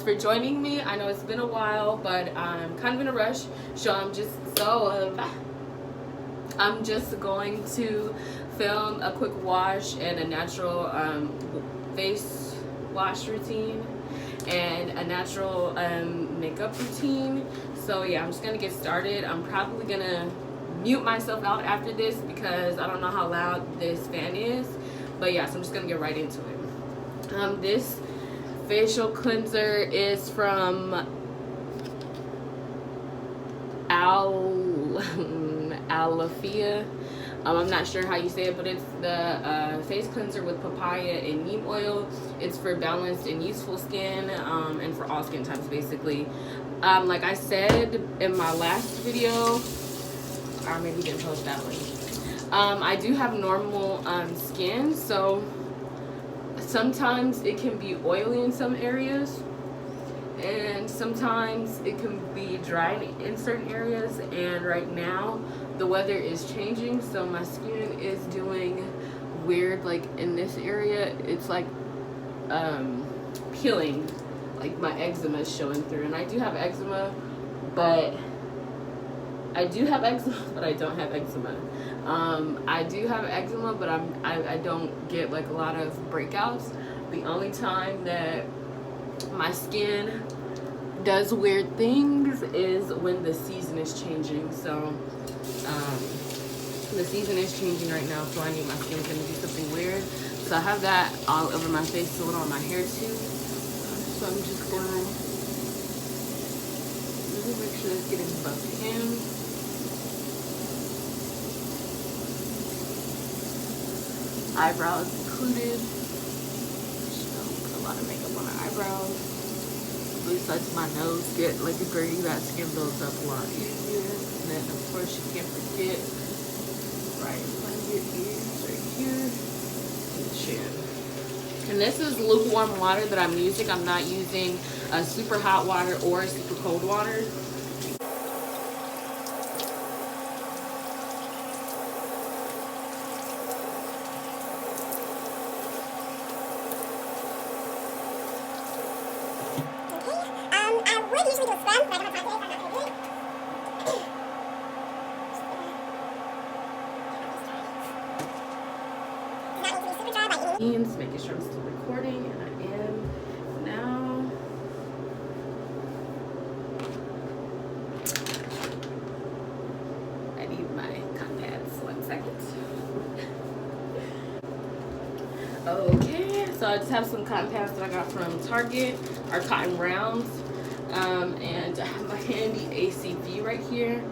for joining me. I know it's been a while, but I'm kind of in a rush, so I'm just going to film a quick wash and a natural face wash routine and a natural makeup routine. So yeah, I'm just gonna get started. I'm probably gonna mute myself out after this because I don't know how loud this fan is, but yeah, so I'm just gonna get right into it. This facial cleanser is from Alafia. I'm not sure how you say it, but it's the face cleanser with papaya and neem oil. It's for balanced and useful skin, and for all skin types basically. Like I said in my last video, or maybe didn't post that one, I do have normal skin, so sometimes it can be oily in some areas and sometimes it can be dry in certain areas, and right now the weather is changing, so my skin is doing weird. Like in this area it's like peeling, like my eczema is showing through, and I do have eczema, but I don't have eczema. I do have eczema, but I don't get like a lot of breakouts. The only time that my skin does weird things is when the season is changing. So the season is changing right now, so I need my skin to do something weird. So I have that all over my face, a little on my hair too. So I'm just gonna really make sure it's getting buffed in. Eyebrows included. So put a lot of makeup on the eyebrows. Besides my nose, get like a gritty, that skin builds up a lot easier. And then of course you can't forget right behind your ears, right here, and the chin. And this is lukewarm water that I'm using. I'm not using super hot water or super cold water. Making sure I'm still recording, and I am now. I need my cotton pads. 1 second. Okay, so I just have some cotton pads that I got from Target, or cotton rounds, and I have my handy ACV right here.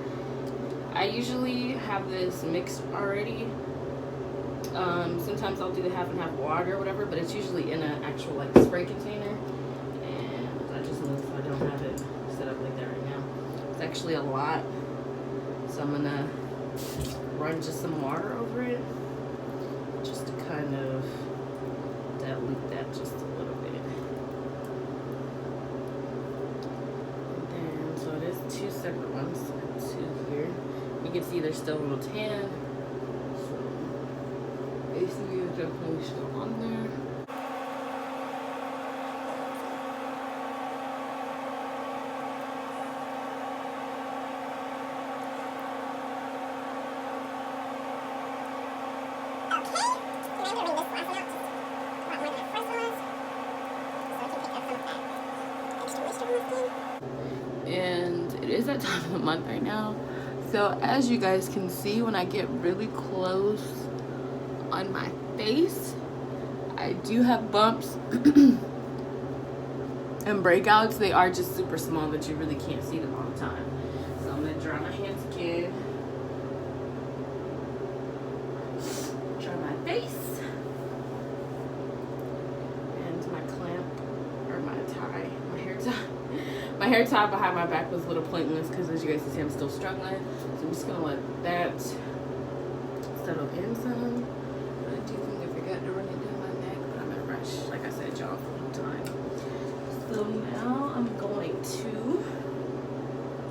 I usually have this mixed already. Sometimes I'll do the half and half water or whatever, but it's usually in an actual like spray container, and I just noticed I don't have it set up like that right now. It's actually a lot, so I'm gonna run just some water over it just to kind of dilute that just a little bit. And then, so it is 2 separate ones, 2 here. You can see they're still a little tan. ACV is definitely still on there. And it is that time of the month right now. So as you guys can see, when I get really close on my face, I do have bumps and breakouts. They are just super small, but you really can't see them all the time. So I'm gonna dry my hands again, dry my face, and my clamp, or my tie, my hair tie. My hair tie behind my back was a little pointless because, as you guys can see, I'm still struggling. So I'm just gonna let that settle in some. I do think I forgot to run it down my neck, but I'm in a rush, like I said, y'all, for time. So now I'm going to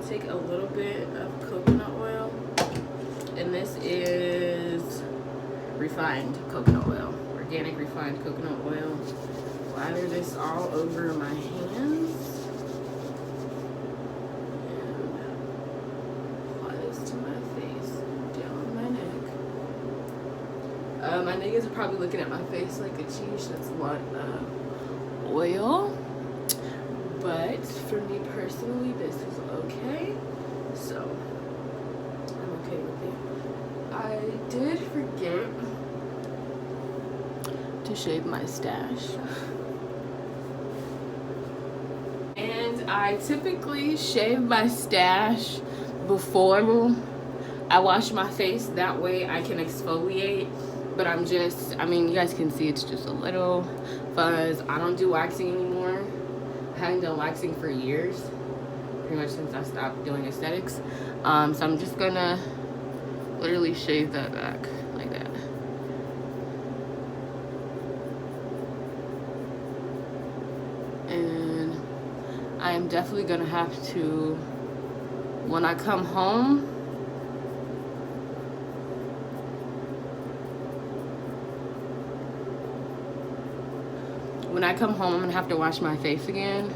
take a little bit of coconut oil, and this is refined coconut oil, organic refined coconut oil. Lather this all over my hands. My niggas are probably looking at my face like a cheese. That's a lot of oil. But for me personally, this is okay. So I'm okay with it. I did forget to shave my stash. And I typically shave my stash before I wash my face. That way I can exfoliate. But I mean, you guys can see it's just a little fuzz. I don't do waxing anymore. I haven't done waxing for years. Pretty much since I stopped doing aesthetics. So I'm just gonna literally shave that back like that. And I am definitely gonna have to, when I come home, I'm gonna have to wash my face again.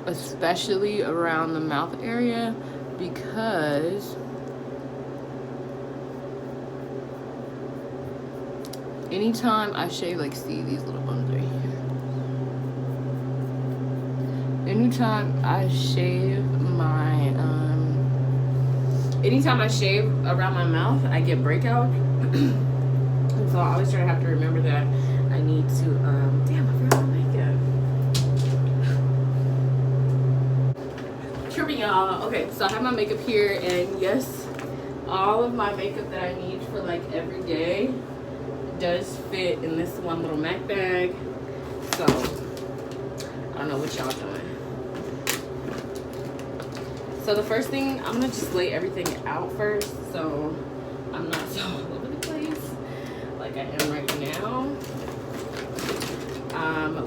Especially around the mouth area, because anytime I shave, like, see these little bumps right here. Anytime I shave around my mouth, I get breakout. And so I always try to have to remember that I need to, damn, I forgot my makeup. Tripping, y'all. Okay, so I have my makeup here, and yes, all of my makeup that I need for, like, every day does fit in this one little MAC bag. So I don't know what y'all doing. So the first thing, I'm gonna just lay everything out first, so I'm not so all over the place like I am right now.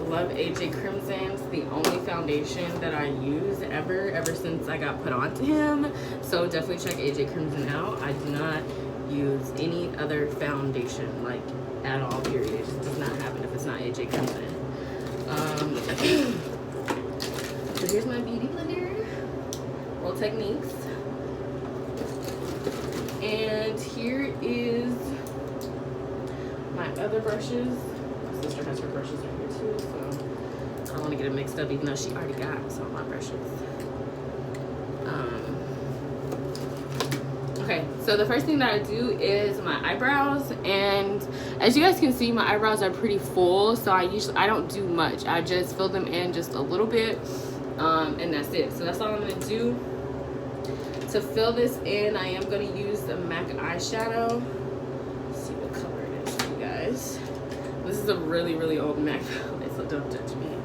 Love AJ Crimson's the only foundation that I use ever since I got put onto him. So definitely check AJ Crimson out. I do not use any other foundation, like, at all, period. It just does not happen if it's not AJ Crimson. So here's my beauty blender, Roll Techniques, and here is my other brushes. My sister has her brushes right here too, so I don't want to get it mixed up, even though she already got some of my brushes. Okay, so the first thing that I do is my eyebrows, and as you guys can see, my eyebrows are pretty full, so I don't do much. I just fill them in just a little bit, and that's it. So that's all I'm gonna do. To fill this in, I am gonna use the MAC eyeshadow. Let's see what color it is for you guys. This is a really, really old MAC palette, so don't judge me.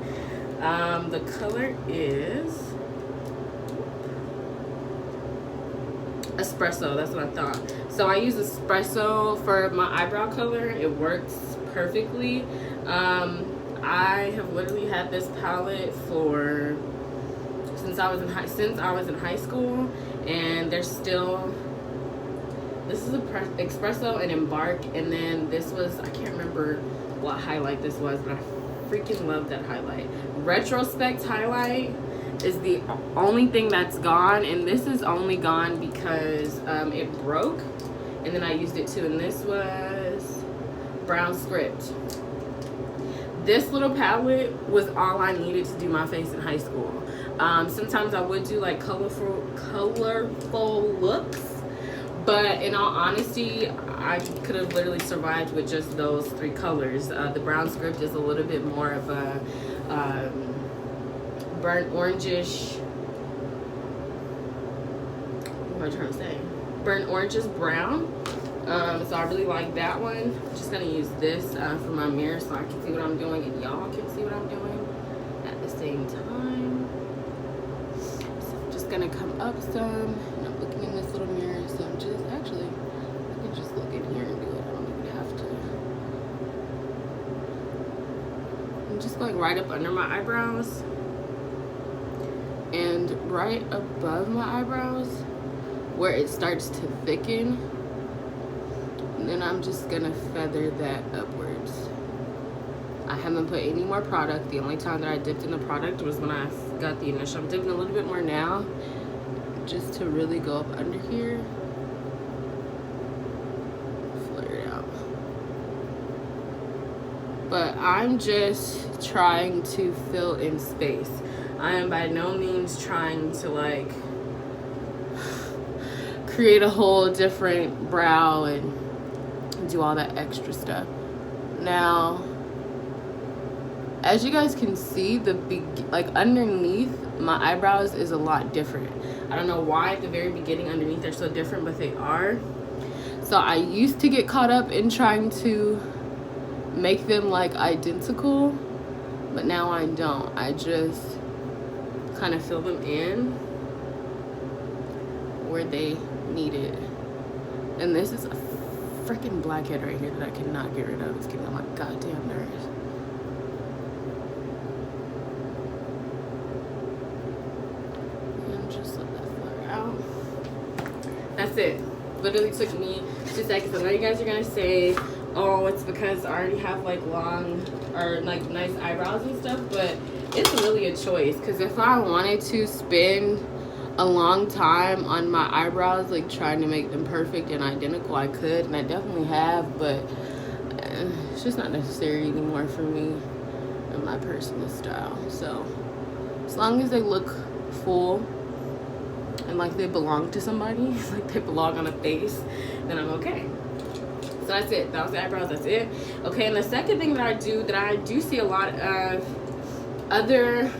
The color is espresso. That's what I thought. So I use espresso for my eyebrow color. It works perfectly. I have literally had this palette for since I was in high school, and there's still, this is a espresso and embark, and then this was, I can't remember what highlight this was, but I freaking love that highlight. Retrospect highlight is the only thing that's gone, and this is only gone because it broke, and then I used it too, and this was Brown Script. This little palette was all I needed to do my face in high school. Sometimes I would do like colorful looks, but in all honesty, I could have literally survived with just those three colors. The Brown Script is a little bit more of a burnt orangish, what am I trying to say? Burnt orangish brown. So I really like that one. I'm just gonna use this for my mirror so I can see what I'm doing and y'all can see what I'm doing at the same time. So I'm just gonna come up some, and I'm looking in this little mirror, so I'm just, actually, I can just look in here and do it. I don't even have to. I'm just going right up under my eyebrows and right above my eyebrows where it starts to thicken. And then I'm just gonna feather that upwards. I haven't put any more product. The only time that I dipped in the product was when I got the initial. I'm dipping a little bit more now, just to really go up under here. Flare it out. But I'm just trying to fill in space. I am by no means trying to like create a whole different brow and do all that extra stuff. Now, as you guys can see, like underneath my eyebrows is a lot different. I don't know why at the very beginning underneath they're so different, but they are. So I used to get caught up in trying to make them like identical, but now I don't. I just kind of fill them in where they need it. And this is a freaking blackhead right here that I cannot get rid of. It's getting on my goddamn nerves. And just let that flare out. That's it. Literally took me 2 seconds. I know you guys are gonna say, oh, it's because I already have like long or like nice eyebrows and stuff, but it's really a choice. Because if I wanted to spend a long time on my eyebrows, like trying to make them perfect and identical, I could, and I definitely have, but it's just not necessary anymore for me and my personal style. So as long as they look full and like they belong to somebody, like they belong on a face, then I'm okay. So that's it. That was the eyebrows. That's it. Okay, and the second thing that I do see a lot of other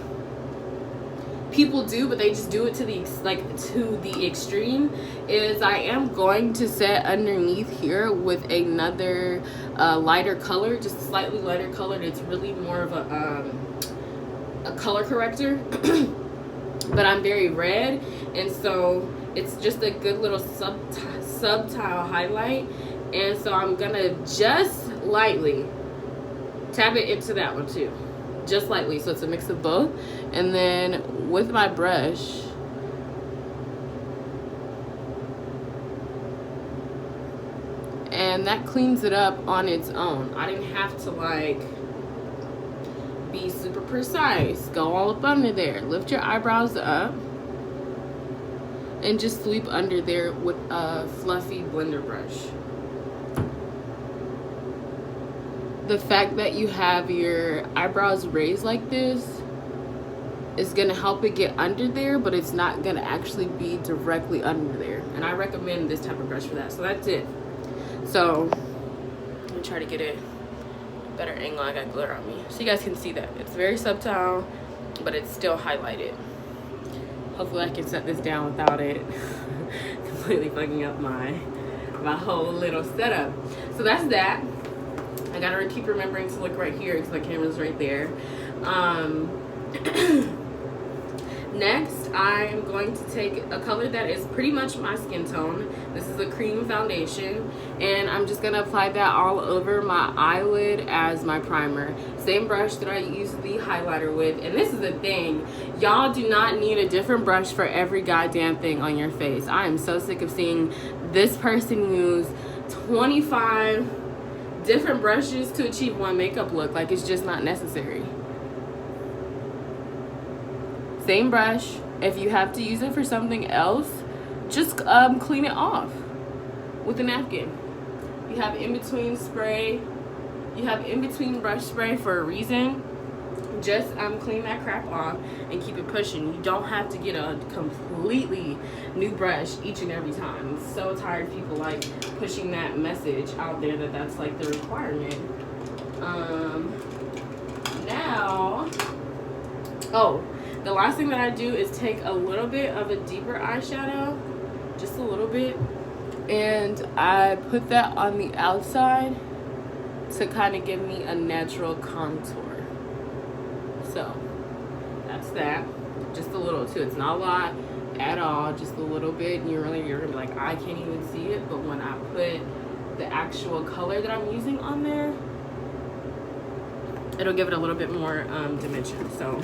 people do, but they just do it to the extreme, is I am going to set underneath here with another lighter color, just a slightly lighter color. It's really more of a color corrector. But I'm very red, and so it's just a good little subtle highlight. And so I'm gonna just lightly tap it into that one too, just lightly, so it's a mix of both. And then with my brush, and that cleans it up on its own. I didn't have to like be super precise. Go all up under there, lift your eyebrows up, and just sweep under there with a fluffy blender brush. The fact that you have your eyebrows raised like this is gonna help it get under there, but it's not gonna actually be directly under there. And I recommend this type of brush for that. So that's it. So let me try to get it a better angle. I got glitter on me so you guys can see that it's very subtle, but it's still highlighted. Hopefully I can set this down without it completely fucking up my whole little setup. So that's that. I gotta keep remembering to look right here because my camera's right there. Next, I'm going to take a color that is pretty much my skin tone. This is a cream foundation, and I'm just gonna apply that all over my eyelid as my primer. Same brush that I use the highlighter with. And this is the thing, y'all do not need a different brush for every goddamn thing on your face. I am so sick of seeing this person use 25 different brushes to achieve one makeup look. Like, it's just not necessary. Same brush. If you have to use it for something else, just clean it off with a napkin. You have in-between spray, you have in-between brush spray for a reason. Just clean that crap off and keep it pushing. You don't have to get a completely new brush each and every time. I'm so tired of people like pushing that message out there that that's like the requirement. Now, oh, the last thing that I do is take a little bit of a deeper eyeshadow, just a little bit, and I put that on the outside to kind of give me a natural contour. So that's that. Just a little too. It's not a lot at all, just a little bit. And you're gonna be like, I can't even see it. But when I put the actual color that I'm using on there, it'll give it a little bit more dimension. So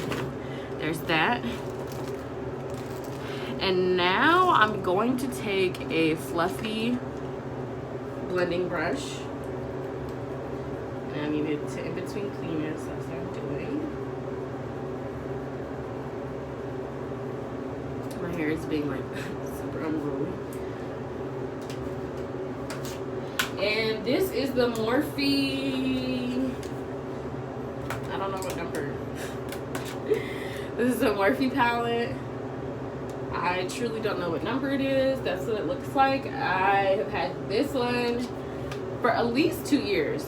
there's that. And now I'm going to take a fluffy blending brush. And I need it to in between cleaners. That's what I'm doing. My hair hair is being like super unruly. And this is the Morphe. I don't know what number. This is a Morphe palette. I truly don't know what number it is. That's what it looks like. I have had this one for at least 2 years.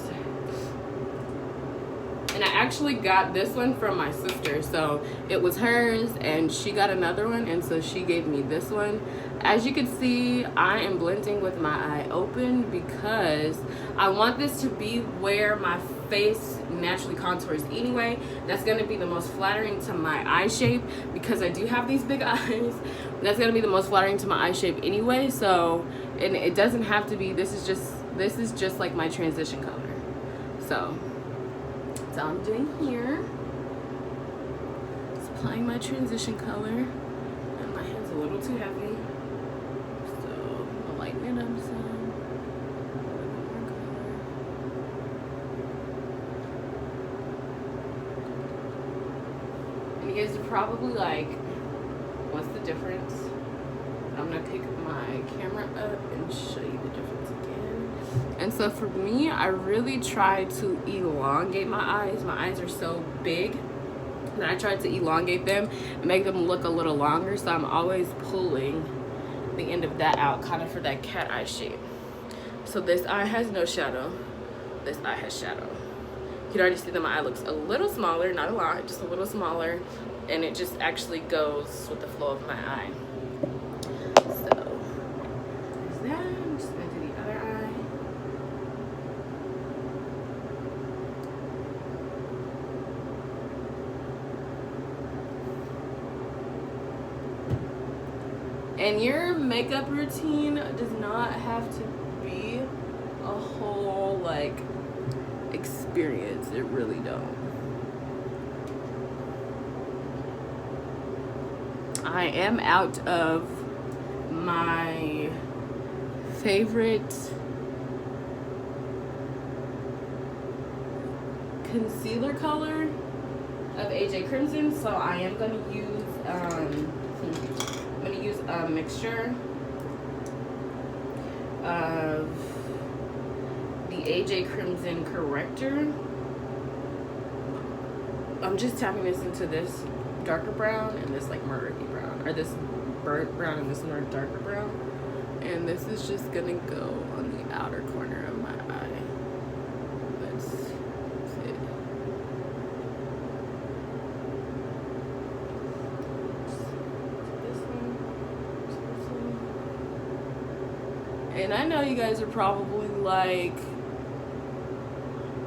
And I actually got this one from my sister. So it was hers and she got another one, and so she gave me this one. As you can see, I am blending with my eye open because I want this to be where my face naturally contours anyway. That's going to be the most flattering to my eye shape because I do have these big eyes. That's going to be the most flattering to my eye shape anyway. So, and it doesn't have to be, this is just like my transition color. So that's all I'm doing here. Just applying my transition color. And my hand's a little too heavy. So I'll lighten it up some. You guys are probably like, what's the difference? I'm gonna pick my camera up and show you the difference again. And so for me, I really try to elongate my eyes. My eyes are so big that I try to elongate them and make them look a little longer. So I'm always pulling the end of that out, kind of for that cat eye shape. So this eye has no shadow. This eye has shadow. You can already see that my eye looks a little smaller, not a lot, just a little smaller, and it just actually goes with the flow of my eye. So there's that. I'm just gonna do the other eye. And your makeup routine does not have to be a whole like experience. It really don't. I am out of my favorite concealer color of AJ Crimson, so I am going to use a mixture of the AJ Crimson corrector. I'm just tapping this into this darker brown and this like murky brown, or this burnt brown and this more darker brown, and this is just gonna go on the outer corner of my eye. That's it. This one. And I know you guys are probably like,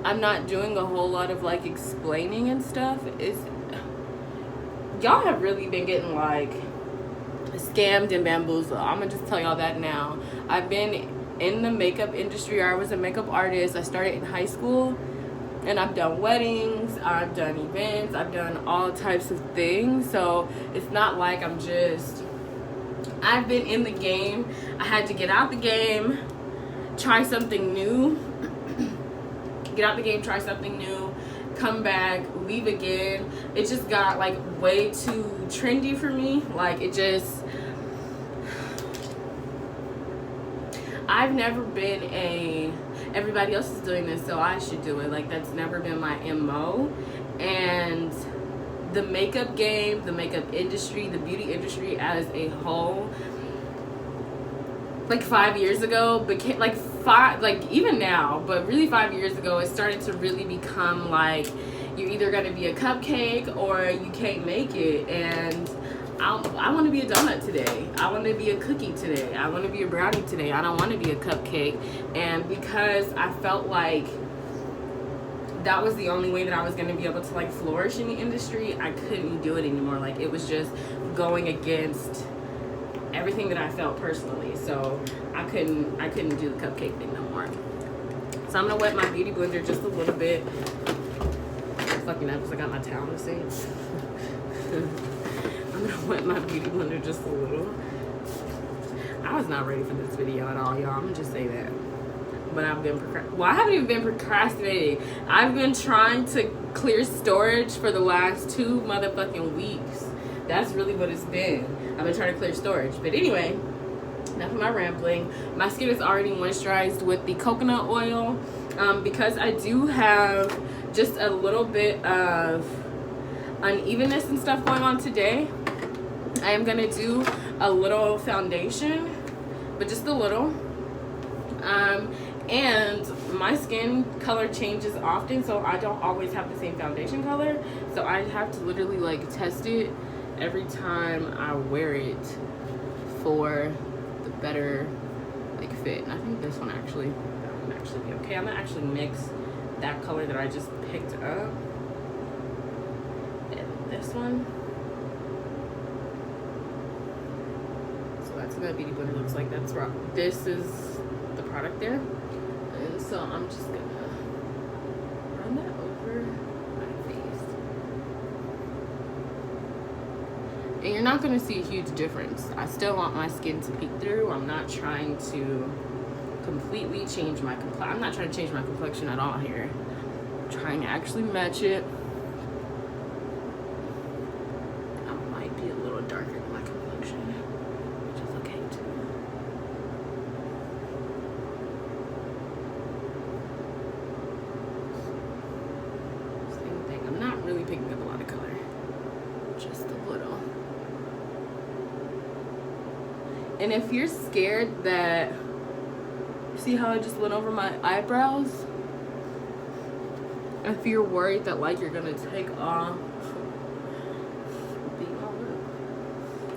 I'm not doing a whole lot of like explaining and stuff. Y'all have really been getting like scammed and bamboozled. I'm gonna just tell y'all that now. I've been in the makeup industry. I was a makeup artist. I started in high school, and I've done weddings, I've done events, I've done all types of things. So it's not like I've been in the game. I had to get out the game, try something new. Get out the game, try something new, come back, leave again. It just got like way too trendy for me. Like I've never been everybody else is doing this, so I should do it. Like that's never been my MO. And the makeup game, the makeup industry, the beauty industry as a whole, like 5 years ago became even now, but really 5 years ago it started to really become like you're either going to be a cupcake or you can't make it. And I want to be a donut today, I want to be a cookie today, I want to be a brownie today, I don't want to be a cupcake. And because I felt like that was the only way that I was going to be able to like flourish in the industry, I couldn't do it anymore. Like it was just going against everything that I felt personally, so I couldn't do the cupcake thing no more. So I'm gonna wet my beauty blender just a little bit. I'm fucking up because I got my towel to see. I'm gonna wet my beauty blender just a little. I was not ready for this video at all, y'all. I'm gonna just say that. But I've been I haven't even been procrastinating. I've been trying to clear storage for the last 2 motherfucking weeks. That's really what it's been. I've been trying to clear storage. But anyway, enough of my rambling. My skin is already moisturized with the coconut oil. Because I do have just a little bit of unevenness and stuff going on today, I am gonna do a little foundation, but just a little. And my skin color changes often, so I don't always have the same foundation color. So I have to literally like test it every time I wear it for the better like fit. And I think this one actually, that one actually be okay. I'm gonna actually mix that color that I just picked up and this one. So that's what that beauty blender looks like. That's right. This is the product there. And so I'm just gonna run that over my face. And you're not gonna see a huge difference. I still want my skin to peek through. I'm not trying to completely change my complexion. I'm not trying to change my complexion at all here. I'm trying to actually match it. I might be a little darker than my complexion, which is okay too. Same thing. I'm not really picking up a lot of color, just a little. And if you're scared that, see how I just went over my eyebrows? If you're worried that like you're gonna take off,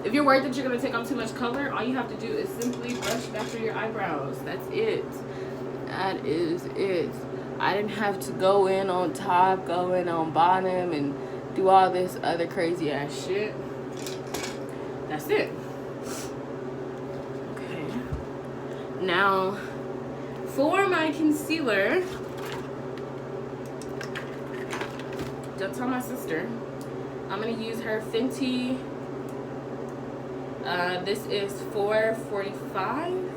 if you're worried that you're gonna take off too much color, all you have to do is simply brush back through your eyebrows. That's it. That is it. I didn't have to go in on top, go in on bottom, and do all this other crazy ass shit. That's it. Okay. Now, for my concealer, don't tell my sister, I'm gonna use her Fenty. This is $4.45,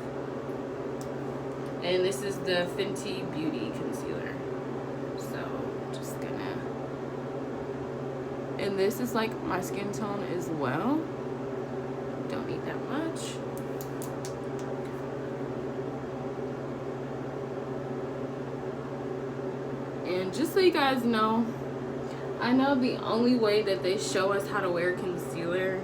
and this is the Fenty Beauty concealer. So just gonna, and this is like my skin tone as well. Don't need that much. And just so you guys know, I know the only way that they show us how to wear concealer,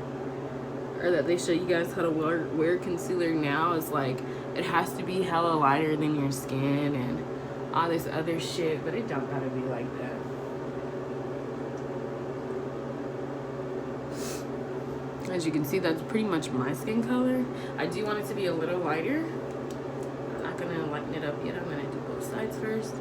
or that they show you guys how to wear concealer now, is like it has to be hella lighter than your skin and all this other shit, but it don't gotta be like that. As you can see, that's pretty much my skin color. I do want it to be a little lighter. I'm not gonna lighten it up yet. I'm gonna do both sides first.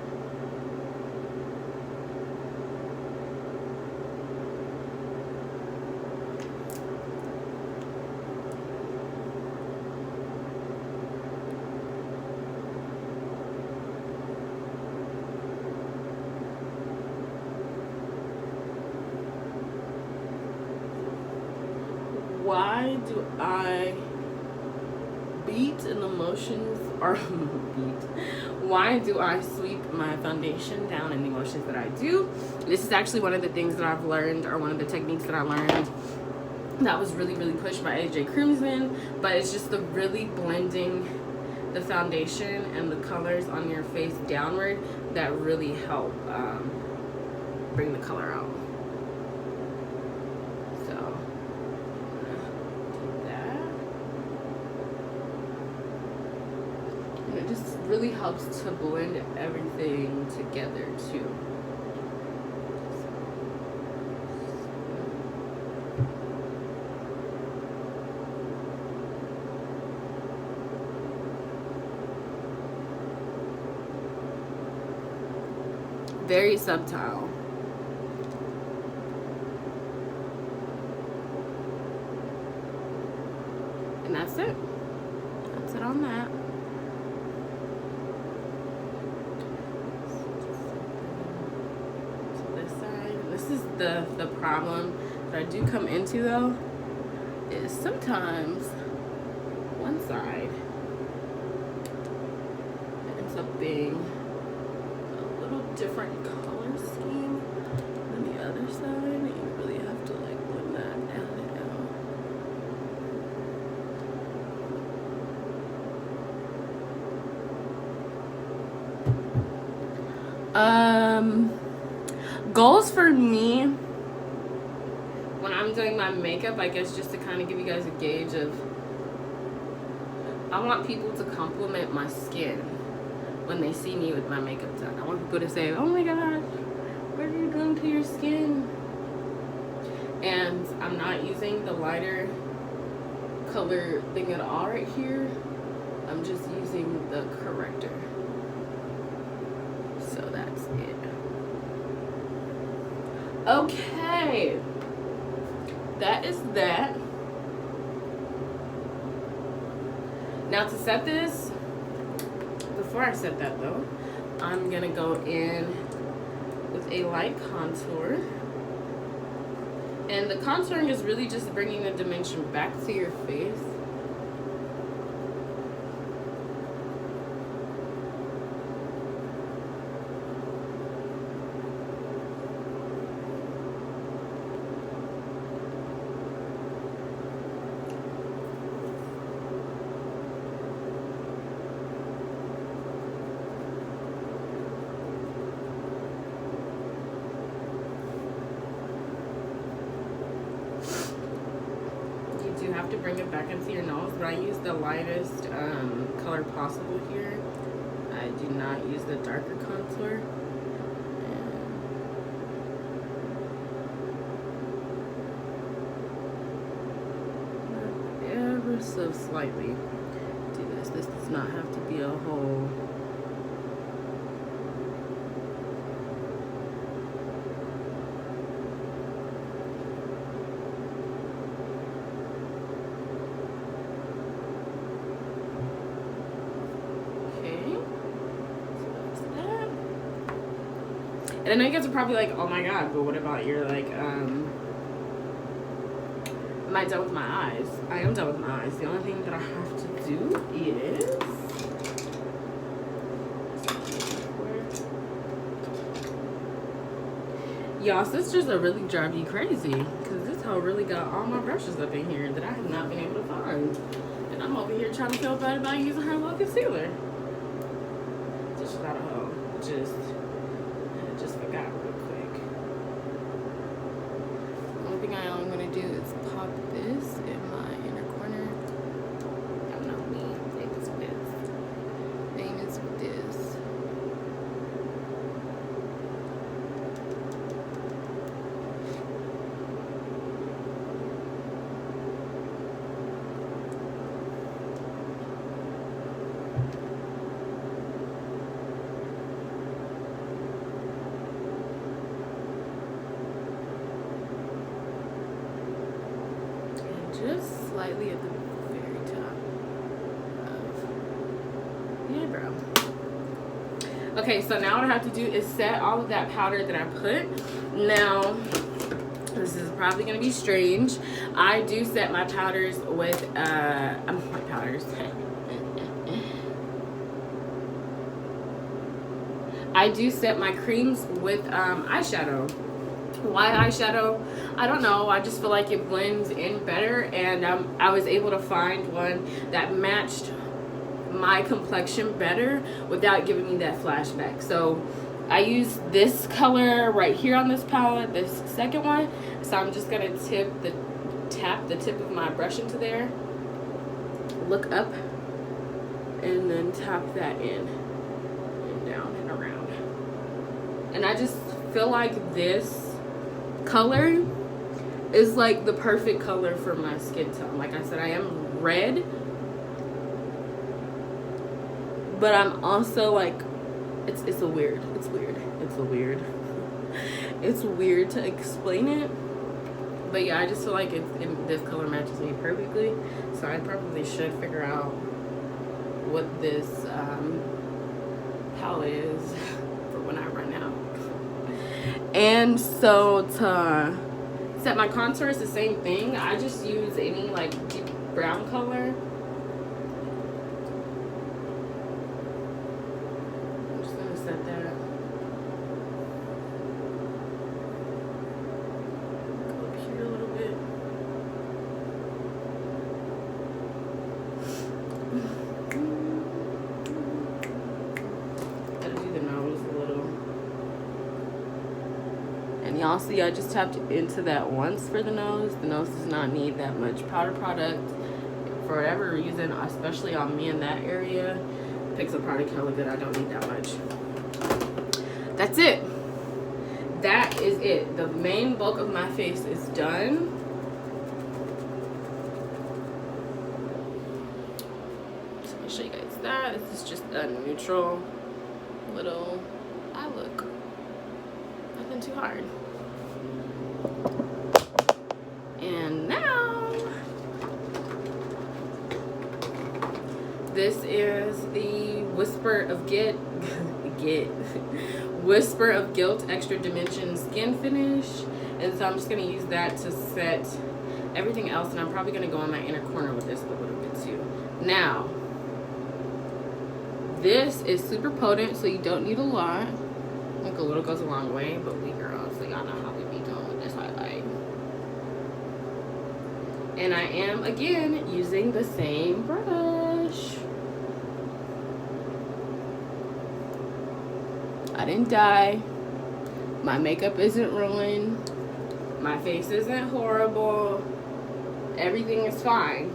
Why do I beat in the motions, or why do I sweep my foundation down in the motions that I do? This is actually one of the things that I've learned, or one of the techniques that I learned that was really, really pushed by AJ Crimson, but it's just the really blending the foundation and the colors on your face downward that really help bring the color out. Really helps to blend everything together too. Very subtle. And that's it. That's it on that. The problem that I do come into though is sometimes one side ends up being a little different color scheme than the other side. You really have to like blend that out and out. Goals for me when I'm doing my makeup, I guess just to kind of give you guys a gauge of, I want people to compliment my skin when they see me with my makeup done. I want people to say, oh my gosh, where are you going to your skin? And I'm not using the lighter color thing at all right here. I'm just using the corrector. So that's it. Okay. That is that. Now to set this, before I set that though, I'm gonna go in with a light contour. And the contouring is really just bringing the dimension back to your face. You have to bring it back into your nose, but I use the lightest color possible here. I do not use the darker contour. And ever so slightly do this. This does not have to be a whole. And I know you guys are probably like, oh my god, but what about your like, am I done with my eyes? I am done with my eyes. The only thing that I have to do is, y'all, sisters are really driving you crazy, because this hoe really got all my brushes up in here that I have not been able to find. And I'm over here trying to feel bad about using her little concealer. Just got a hoe. Just forgot real quick. The only thing I'm gonna do is pop this in my inner corner. Y'all know me, famous with this. Famous with this. Just slightly at the very top of the eyebrow. Okay, so now what I have to do is set all of that powder that I put. Now, this is probably going to be strange. I do set my powders with, my powders. I do set my creams with eyeshadow. Why eyeshadow? I don't know. I just feel like it blends in better, and I was able to find one that matched my complexion better without giving me that flashback. So I use this color right here on this palette, this second one. So I'm just gonna tap the tip of my brush into there, look up, and then tap that in and down and around. And I just feel like this color is like the perfect color for my skin tone. Like I said, I am red, but I'm also like, it's weird to explain it, but yeah, I just feel like this color matches me perfectly. So I probably should figure out what this palette is for when I run out. And so to set my contour is the same thing. I just use any like deep brown color. I'm just gonna set that. Go up here a little bit. Gotta do the nose a little. Y'all see I just tapped into that once for the nose. The nose does not need that much powder product for whatever reason, especially on me in that area. Picks up product hella good. I don't need that much. That's it. That is it. The main bulk of my face is done. So let me show you guys that. This is just a neutral little eye look. Nothing too hard. And now, this is the Whisper of Whisper of Guilt Extra Dimension Skin Finish. And so I'm just going to use that to set everything else. And I'm probably going to go on my inner corner with this a little bit too. Now, this is super potent, so you don't need a lot. Like a little goes a long way, but we girls, so y'all know how we be doing with this highlight. And I am, again, using the same brush. I didn't die. My makeup isn't ruined. My face isn't horrible. Everything is fine.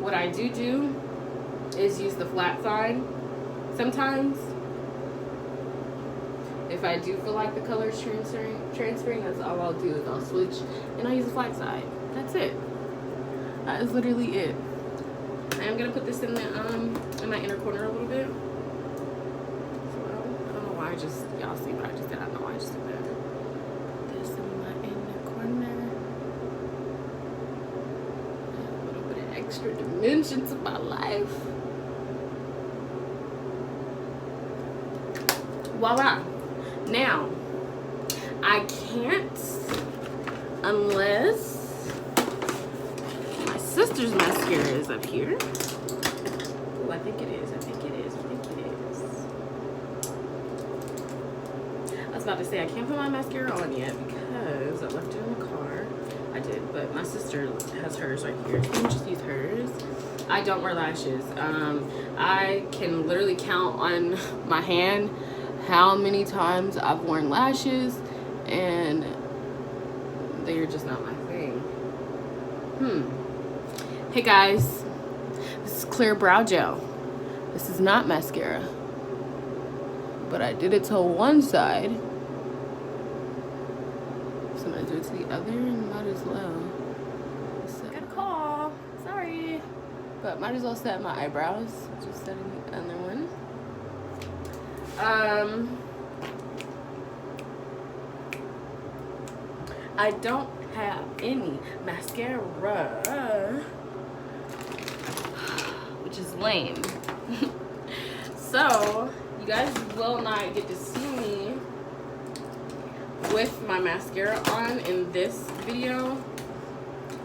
What I do is use the flat side sometimes. If I do feel like the color is transferring, that's all I'll do is I'll switch and I'll use the flat side. That's it. That is literally it. I am gonna put this in my inner corner a little bit. So I don't know why I just, y'all see what I just did. I don't know why I just did that. Put this in my inner corner. A little bit of extra dimension to my life. Voila. Now, I can't unless my sister's mascara is up here. Ooh, I think it is. I think it is. I think it is. I was about to say I can't put my mascara on yet because I left it in the car. I did, but my sister has hers right here. So let me just use hers. I don't wear lashes. I can literally count on my hand how many times I've worn lashes, and they're just not my thing. Hey guys, this is clear brow gel. This is not mascara, but I did it to one side, so I'm gonna do it to the other, and might as well. So, got a call. Sorry, but might as well set my eyebrows. Just setting the other one. I don't have any mascara, which is lame. So you guys will not get to see me with my mascara on in this video.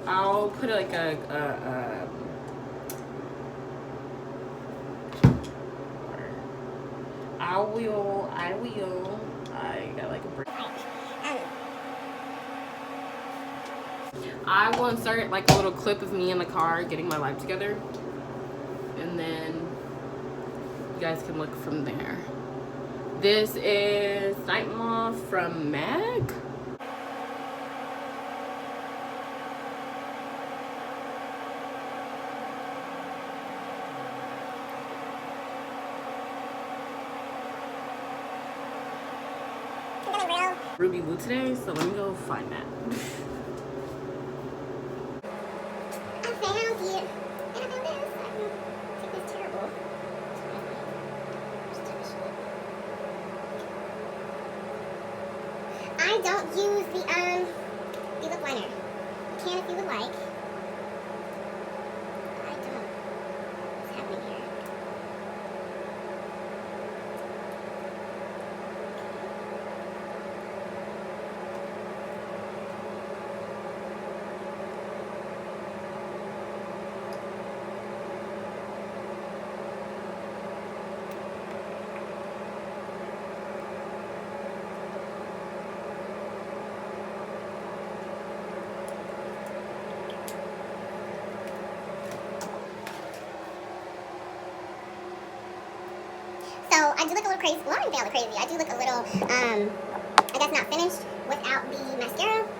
I'll put like I got like a break. I will insert like a little clip of me in the car getting my life together, and then you guys can look from there. This is Nightmoth from MAC. Ruby Blue today, so let me go find that. I found you. And I found this. I think it's terrible. I don't use the lip liner. You can if you would like. I don't. What's happening here? So I do look a little crazy. Well, I didn't say I look crazy. I do look a little, I guess not finished without the mascara.